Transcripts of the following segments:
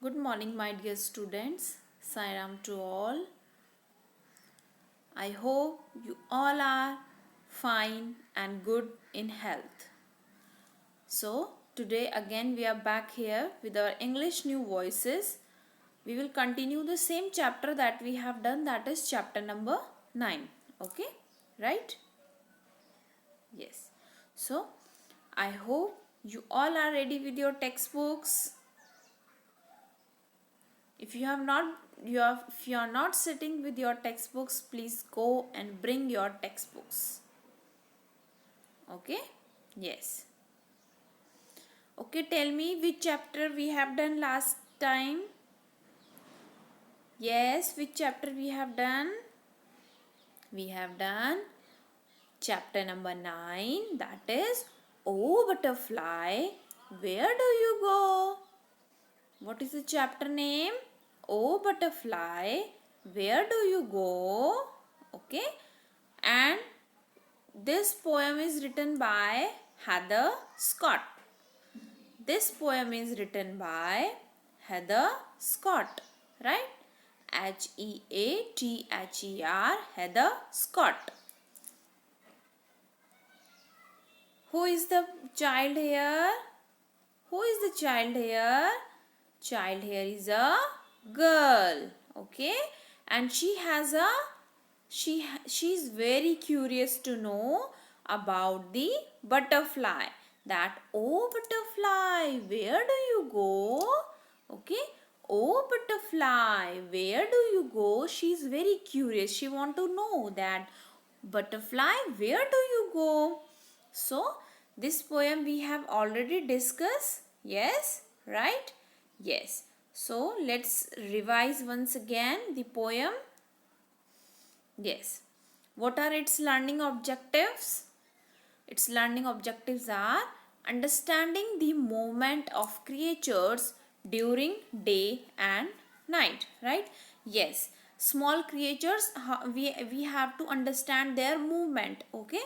Good morning, my dear students. Sairam to all. I hope you all are fine and good in health. So, today again we are back here with our English New Voices. We will continue the same chapter that we have done, that is chapter number 9. Okay? Right? Yes. So, I hope you all are ready with your textbooks. If you have not if you are not sitting with your textbooks, please go and bring your textbooks. Okay? Yes. Okay, tell me which chapter we have done last time. Yes, which chapter we have done? We have done chapter number 9, that is, Oh butterfly, where do you go? What is the chapter name? Oh butterfly, where do you go? Okay, and this poem is written by Heather Scott. This poem is written by Heather Scott, right? Heather, Heather Scott. Who is the child here? Who is the child here? Child here is a girl, okay? And she has a she is very curious to know about the butterfly, that oh butterfly, where do you go? Okay, oh butterfly, where do you go? She is very curious. She want to know that butterfly, where do you go? So this poem we have already discussed. Yes, right? Yes. So let's revise once again the poem. Yes. What are its learning objectives? Its learning objectives are understanding the movement of creatures during day and night, right? Yes. Small creatures, we have to understand their movement, okay?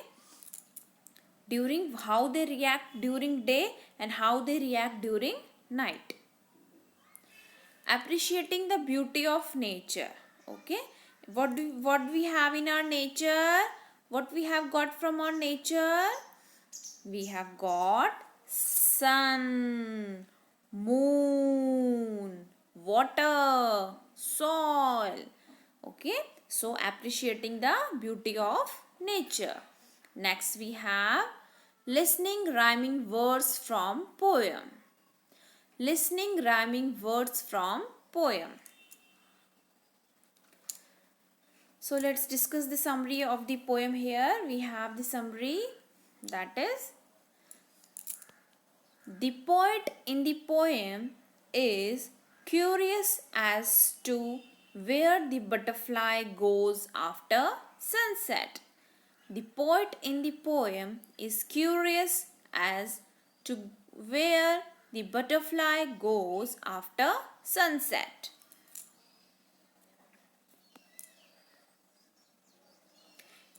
During how they react during day and how they react during night. Appreciating the beauty of nature, okay? What we have in our nature? What we have got from our nature? We have got sun, moon, water, soil, okay? So appreciating the beauty of nature. Next we have listening rhyming words from poem. Listening rhyming words from poem. So let's discuss the summary of the poem here. We have the summary, that is, the poet in the poem is curious as to where the butterfly goes after sunset. The poet in the poem is curious as to where the butterfly goes after sunset.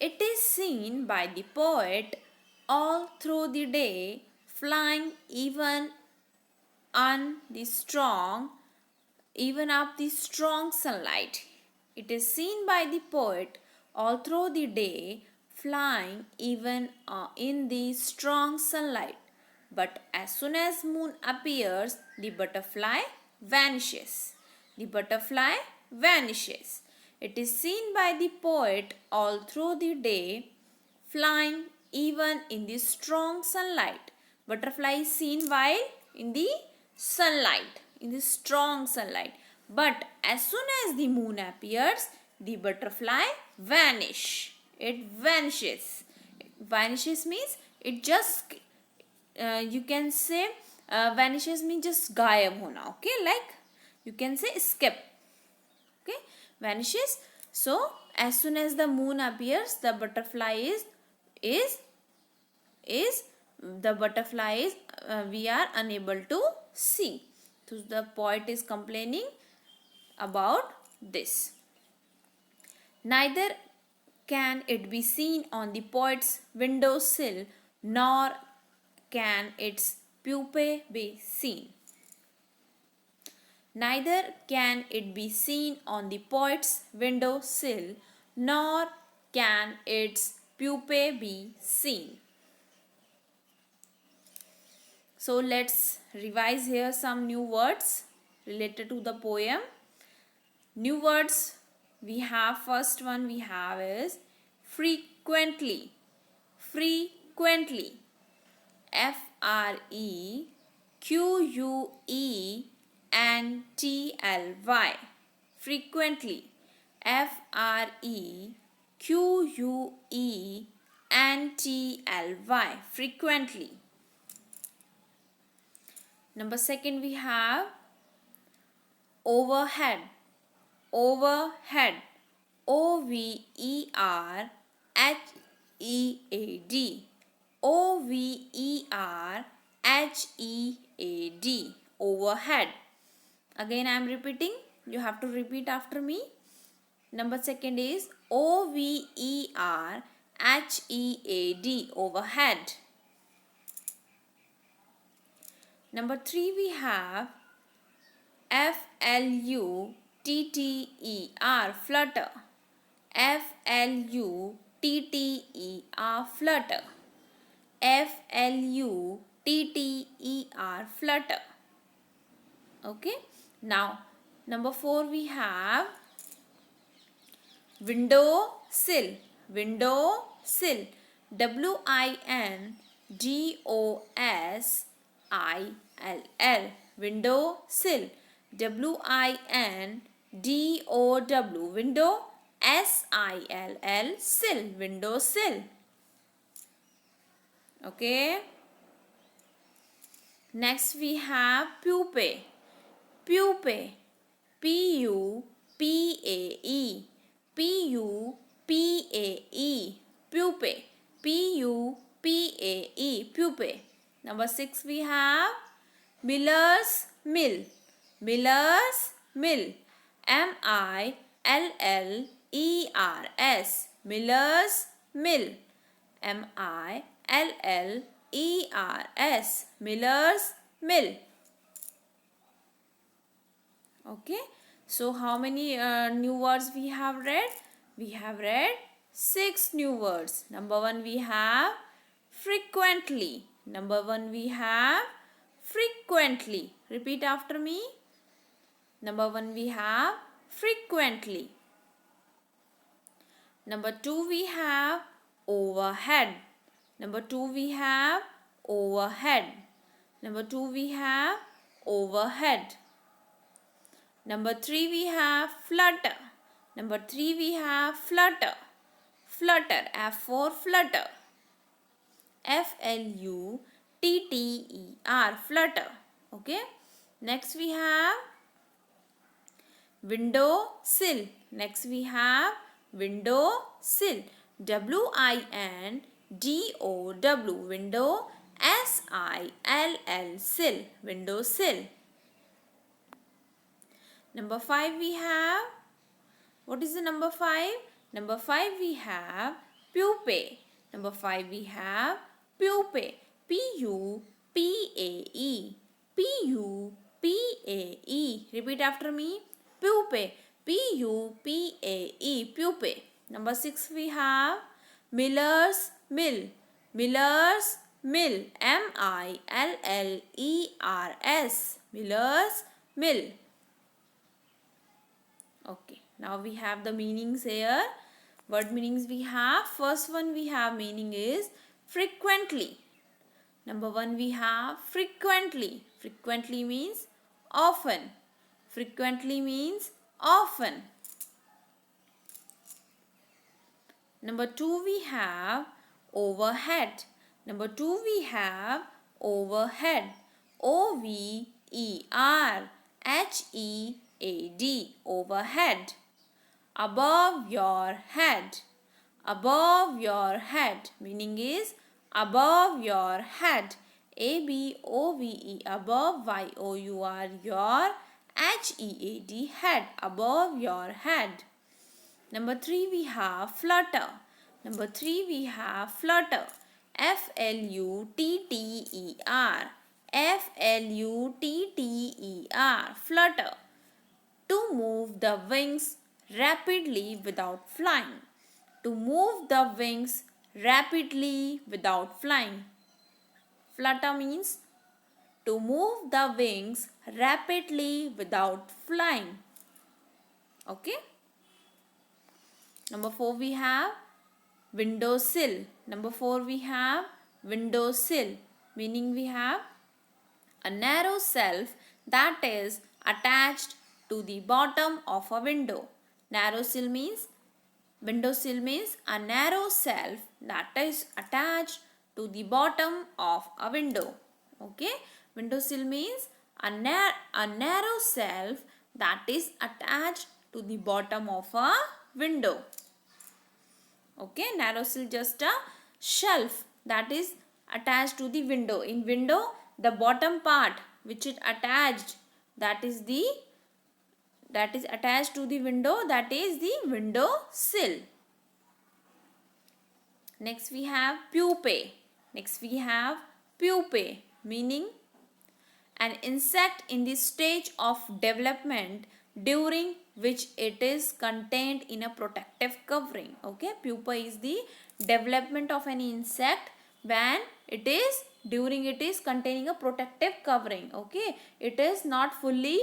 It is seen by the poet all through the day, flying even up the strong sunlight. It is seen by the poet all through the day, flying even in the strong sunlight. But as soon as moon appears, the butterfly vanishes. The butterfly vanishes. It is seen by the poet all through the day, flying even in the strong sunlight. Butterfly is seen while in the sunlight, in the strong sunlight. But as soon as the moon appears, the butterfly vanish. It vanishes. Vanishes means it just, you can say, vanishes means just gayab hona. Okay, like you can say escape. Okay, vanishes. So as soon as the moon appears, the butterfly is the butterfly is we are unable to see. So the poet is complaining about this. Neither can it be seen on the poet's windowsill, nor can its pupae be seen. Neither can it be seen on the poet's window sill, nor can its pupae be seen. So let's revise here some new words related to the poem. New words we have, first one we have is frequently. Frequently. Frequently. Frequently. Frequently. Frequently. Number second we have overhead. Overhead. Overhead. Overhead. Overhead. Again I am repeating. You have to repeat after me. Number second is overhead. Overhead. Number three we have flutter. Flutter. Flutter. Flutter. Okay. Now number four we have window sill. Window sill. WINDOSILL. Window sill. WINDOW. Window SILL. Sill. Window sill. Okay. Next we have pupae. Pupae. PUPAE. PUPAE. Pupae. PUPAE. Pupae. Number six we have Miller's Mill. Miller's Mill. MILLERS. Miller's Mill. MILLERS. Miller's Mill. Okay. So how many new words we have read? We have read 6 new words. Number one we have frequently. Number one we have frequently. Repeat after me. Number one we have frequently. Number two we have overhead. Number two we have overhead. Number two we have overhead. Number three we have flutter. Number three we have flutter. Flutter. F for flutter. FLUTTER. Flutter. Okay. Next we have window sill. Next we have window sill. WINDOW. Window SILL. Sill. Window sill. Number 5 we have, what is the number 5? Number 5 we have pupae. Number 5 we have pupae. PUPAE. PUPAE. Repeat after me. Pupae. PUPAE. Pupae. Number 6 we have Miller's Mill. Miller's Mill. MILLERS. Miller's Mill. Okay, now we have the meanings here. Word meanings we have. First one we have meaning is frequently. Number one we have frequently. Frequently means often. Frequently means often. Number two we have overhead. Number two we have overhead. OVERHEAD. Overhead. Above your head. Above your head. Meaning is above your head. ABOVE. Above. YOUR. Your. HEAD. Head. Above your head. Number 3 we have flutter. Number 3 we have flutter. FLUTTER. FLUTTER. Flutter. move the wings rapidly without flying. To move the wings rapidly without flying. Flutter means to move the wings rapidly without flying. Okay. Number 4 we have windowsill. Number 4 we have windowsill, meaning we have a narrow shelf that is attached to the bottom of a window. Narrow means windowsill means a narrow shelf that is attached to the bottom of a window. Okay, windowsill means a narrow shelf that is attached to the bottom of a window. Okay, narrow sill just a shelf that is attached to the window. In window, the bottom part which is attached, that is attached to the window, that is the window sill. Next we have pupae. Meaning an insect in the stage of development during which it is contained in a protective covering. Okay, pupa is the development of an insect when it is containing a protective covering. Okay, it is not fully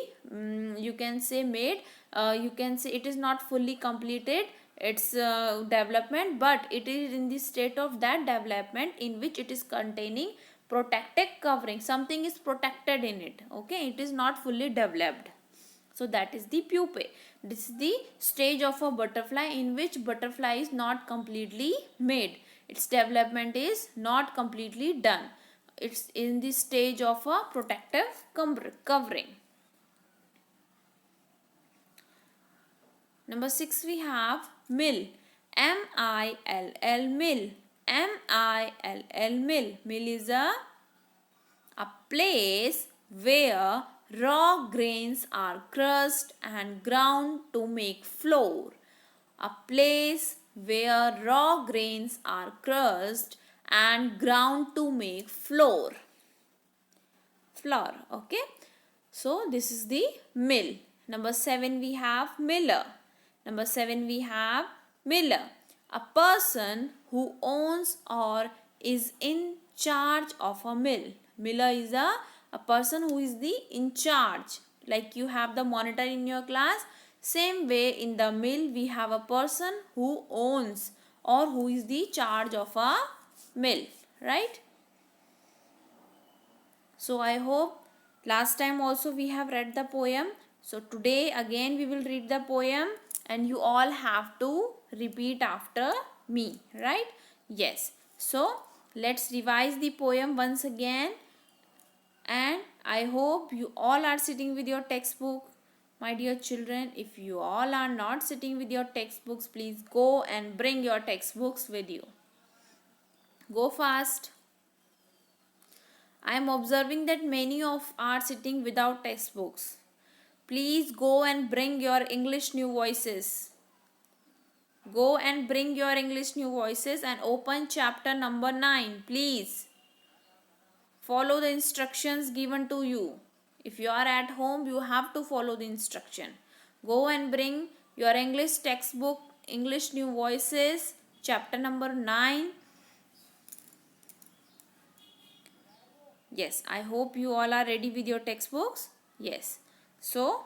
you can say made, you can say it is not fully completed its development, but it is in the state of that development in which it is containing protective covering. Something is protected in it. Okay, it is not fully developed. So that is the pupae. This is the stage of a butterfly in which butterfly is not completely made. Its development is not completely done. It's in the stage of a protective covering. Number 6 we have mill. M-I-L-L, mill. M-I-L-L, mill. Mill is a place where raw grains are crushed and ground to make flour. A place where raw grains are crushed and ground to make flour. Okay. So this is the mill. Number 7 we have miller. A person who owns or is in charge of a mill. Miller is a person who is in charge. Like you have the monitor in your class, same way in the mill we have a person who owns or who is the charge of a mill, right? So I hope last time also we have read the poem. So today again we will read the poem and you all have to repeat after me, right? Yes. So let's revise the poem once again. And I hope you all are sitting with your textbook. My dear children, if you all are not sitting with your textbooks, please go and bring your textbooks with you. Go fast. I am observing that many of are sitting without textbooks. Please go and bring your English New Voices. Go and bring your English New Voices and open chapter number 9, please. Follow the instructions given to you. If you are at home, you have to follow the instruction. Go and bring your English textbook, English New Voices, chapter number 9. Yes, I hope you all are ready with your textbooks. Yes. So,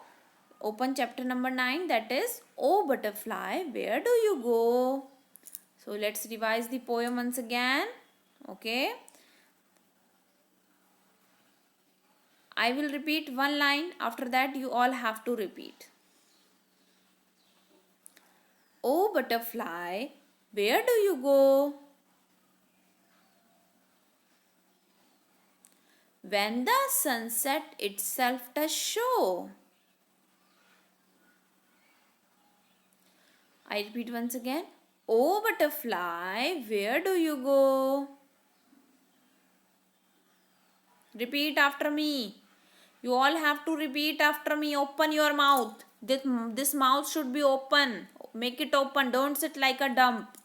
open chapter number 9, that is, Oh butterfly, where do you go? So, let's revise the poem once again. Okay. I will repeat one line. After that, you all have to repeat. Oh butterfly, where do you go? When the sunset itself does show. I repeat once again. Oh butterfly, where do you go? Repeat after me. You all have to repeat after me. Open your mouth. This mouth should be open. Make it open. Don't sit like a dump.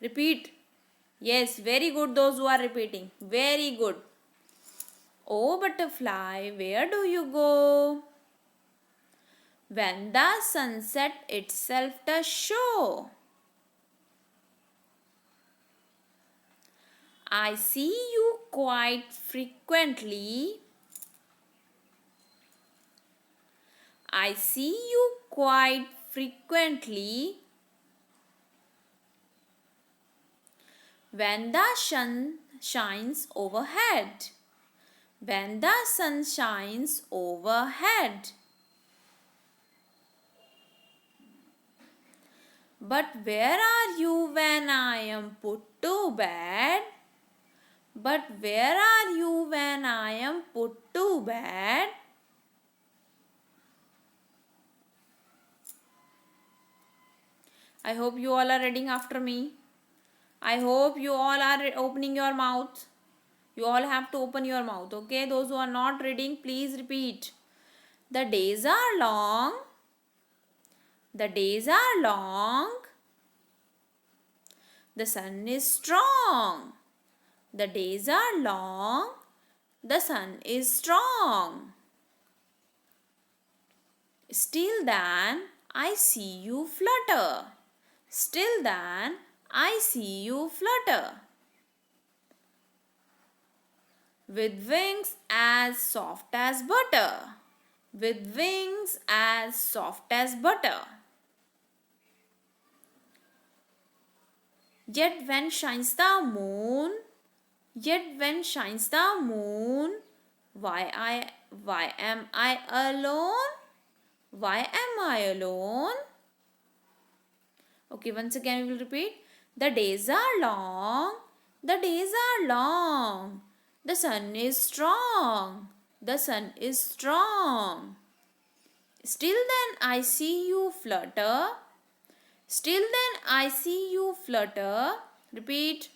Repeat. Yes, very good those who are repeating. Very good. Oh butterfly, where do you go? when the sunset itself does show. I see you quite frequently. I see you quite frequently when the sun shines overhead. When the sun shines overhead. But where are you when I am put to bed? But where are you when I am put to bed? I hope you all are reading after me. I hope you all are opening your mouth. You all have to open your mouth, okay? Those who are not reading, please repeat. The days are long. The days are long. The sun is strong. The days are long. The sun is strong. Still then, I see you flutter. Still then, I see you flutter. With wings as soft as butter. With wings as soft as butter. Yet when shines the moon, why am I alone? Why am I alone? Okay, once again we will repeat. The days are long. The days are long. The sun is strong. The sun is strong. Still then I see you flutter. Still then I see you flutter. Repeat.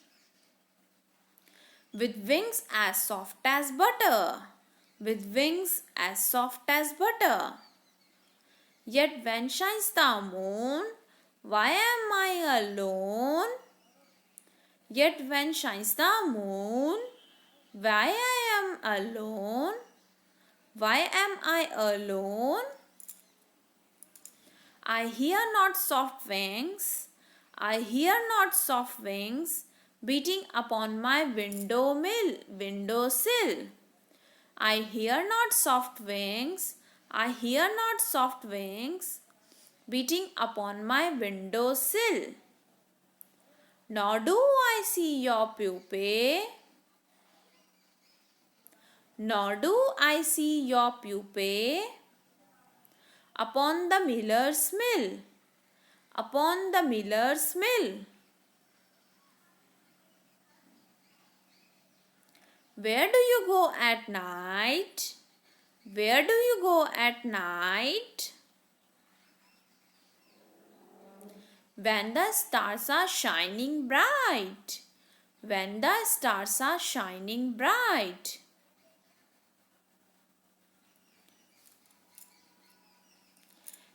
With wings as soft as butter. With wings as soft as butter. Yet when shines the moon, why am I alone? Yet when shines the moon, why I am alone? Why am I alone? I hear not soft wings. I hear not soft wings beating upon my windowsill. I hear not soft wings. I hear not soft wings beating upon my windowsill. Nor do I see your pupae. Nor do I see your pupae upon the miller's mill. Upon the miller's mill. Where do you go at night? Where do you go at night? When the stars are shining bright. When the stars are shining bright.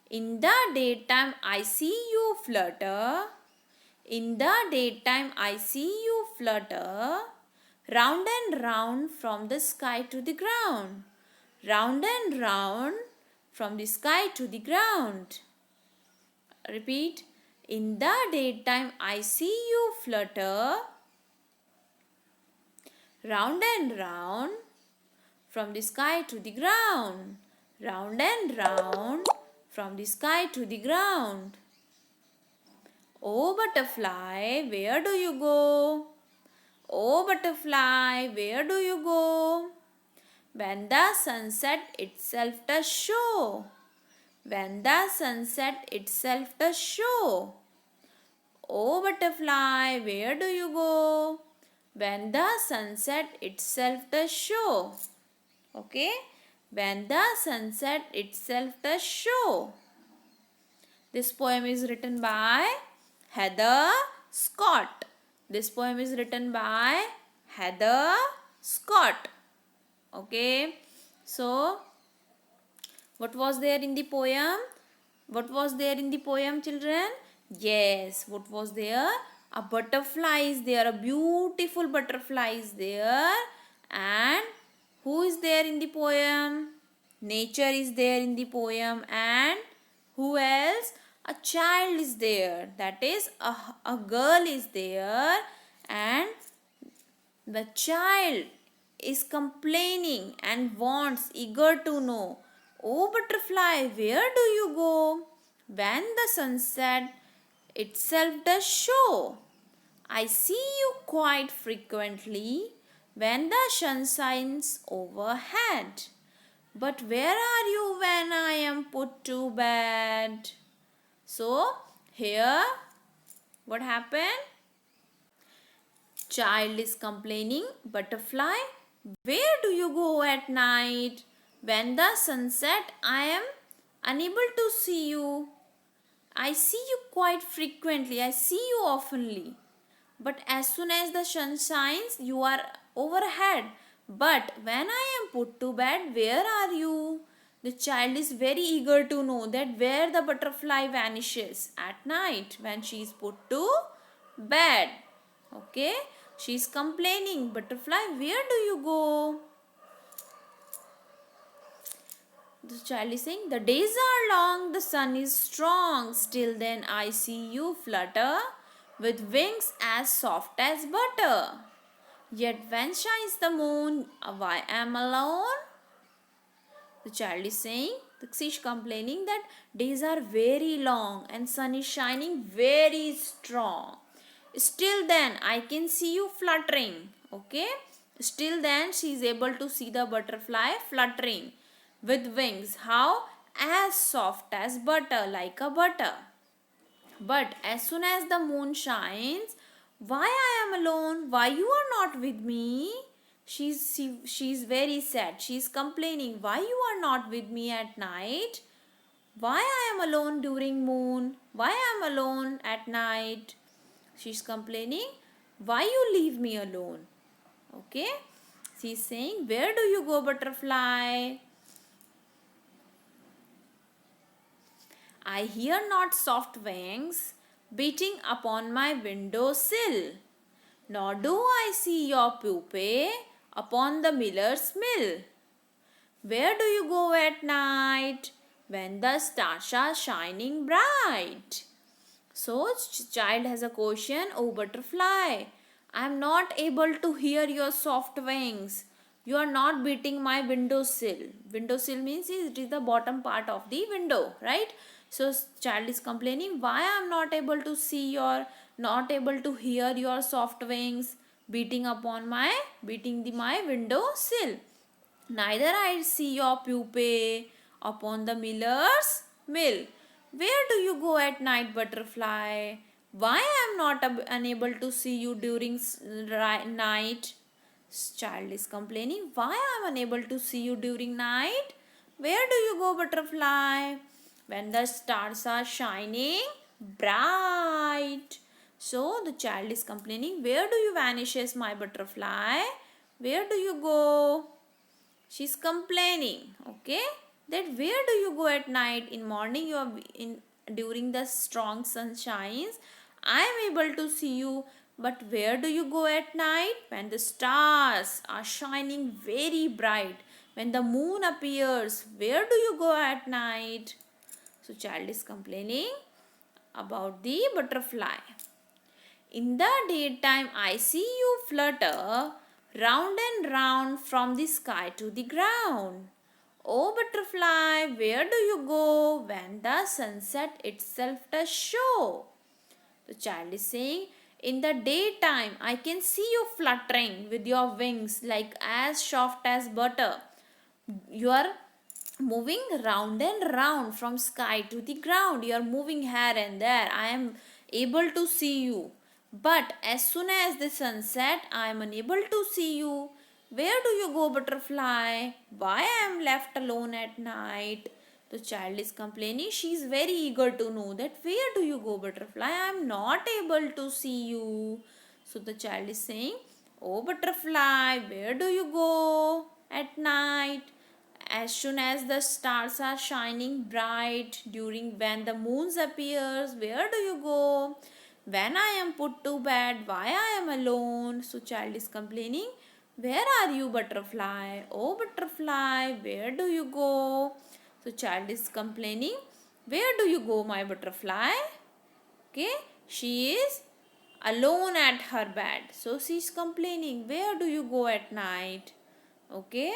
In the daytime I see you flutter. In the daytime I see you flutter. Round and round from the sky to the ground. Round and round from the sky to the ground. Repeat. In the daytime I see you flutter. Round and round from the sky to the ground. Round and round from the sky to the ground. Oh butterfly, where do you go? Oh butterfly, where do you go? When the sunset itself does show. When the sunset itself does show. Oh butterfly, where do you go? When the sunset itself does show. Okay? When the sunset itself does show. This poem is written by Heather Scott. This poem is written by Heather Scott. Okay? So, what was there in the poem? What was there in the poem, children? Yes, what was there? A butterfly is there. A beautiful butterfly is there. And who is there in the poem? Nature is there in the poem. And Who else? A child is there. That is, a girl is there, and the child is complaining and wants eager to know, "Oh butterfly, where do you go when the sunset itself does show? I see you quite frequently when the sun shines overhead. But where are you when I am put to bed?" So, here what happened? Child is complaining, "Butterfly, where do you go at night? When the sunset, I am unable to see you. I see you quite frequently, I see you oftenly. But as soon as the sun shines, you are overhead. But when I am put to bed, where are you?" The child is very eager to know that where the butterfly vanishes at night when she is put to bed. Okay, she is complaining, "Butterfly, where do you go?" The child is saying, "The days are long, the sun is strong. Still then I see you flutter with wings as soft as butter. Yet when shines the moon, why am alone?" The child is saying, she is complaining that days are very long and sun is shining very strong. Still then I can see you fluttering. Okay. Still then she is able to see the butterfly fluttering with wings. How? As soft as butter, like a butter. But as soon as the moon shines, why I am alone? Why you are not with me? She's very sad. She's complaining. Why you are not with me at night? Why I am alone during moon? Why I am alone at night? She's complaining. Why you leave me alone? Okay. She's saying, "Where do you go, butterfly? I hear not soft wings beating upon my window sill, nor do I see your pupae upon the miller's mill. Where do you go at night when the stars are shining bright?" So, child has a question, "Oh butterfly, I am not able to hear your soft wings. You are not beating my windowsill." Windowsill means it is the bottom part of the window, right? So, child is complaining, "Why I am not able to see your, not able to hear your soft wings beating my windowsill. Neither I see your pupae upon the miller's mill. Where do you go at night, butterfly? Why I am not unable to see you during night?" Child is complaining, "Why I am unable to see you during night? Where do you go, butterfly? When the stars are shining bright." So the child is complaining, "Where do you vanishes, my butterfly? Where do you go?" She's complaining, okay, that where do you go at night? In morning you are in, during the strong sun shines, I am able to see you. But where do you go at night when the stars are shining very bright, when the moon appears? Where do you go at night? So child is complaining about the butterfly. "In the daytime I see you flutter round and round from the sky to the ground. Oh butterfly, where do you go when the sunset itself does show?" The child is saying, "In the daytime I can see you fluttering with your wings like as soft as butter. You are moving round and round from sky to the ground. You are moving here and there. I am able to see you. But as soon as the sun set, I am unable to see you. Where do you go, butterfly? Why I am left alone at night?" The child is complaining. She is very eager to know that where do you go, butterfly? I am not able to see you. So the child is saying, "Oh butterfly, where do you go at night? As soon as the stars are shining bright, during when the moon appears, where do you go? When I am put to bed, why I am alone?" So child is complaining, "Where are you, butterfly? Oh butterfly, where do you go?" So child is complaining, Where do you go, my butterfly? Okay, she is alone at her bed. So she is complaining. Where do you go at night? Okay,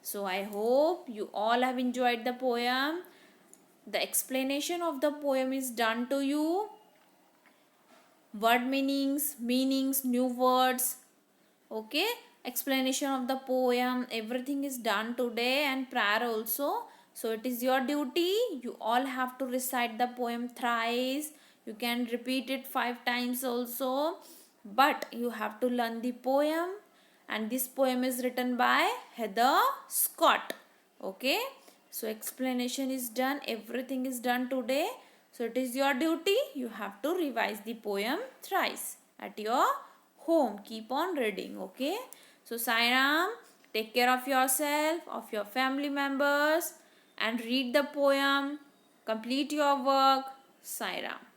so I hope you all have enjoyed the poem. The explanation of the poem is done to you. Word meanings, new words. Okay, explanation of the poem, everything is done today, and prayer also. So it is your duty. You all have to recite the poem thrice. You can repeat it 5 times also, but you have to learn the poem. And this poem is written by Heather Scott. Okay, so explanation is done, everything is done today. So it is your duty. You have to revise the poem thrice at your home. Keep on reading. Okay, so Sai Ram, take care of yourself, of your family members, and read the poem. Complete your work. Sai Ram.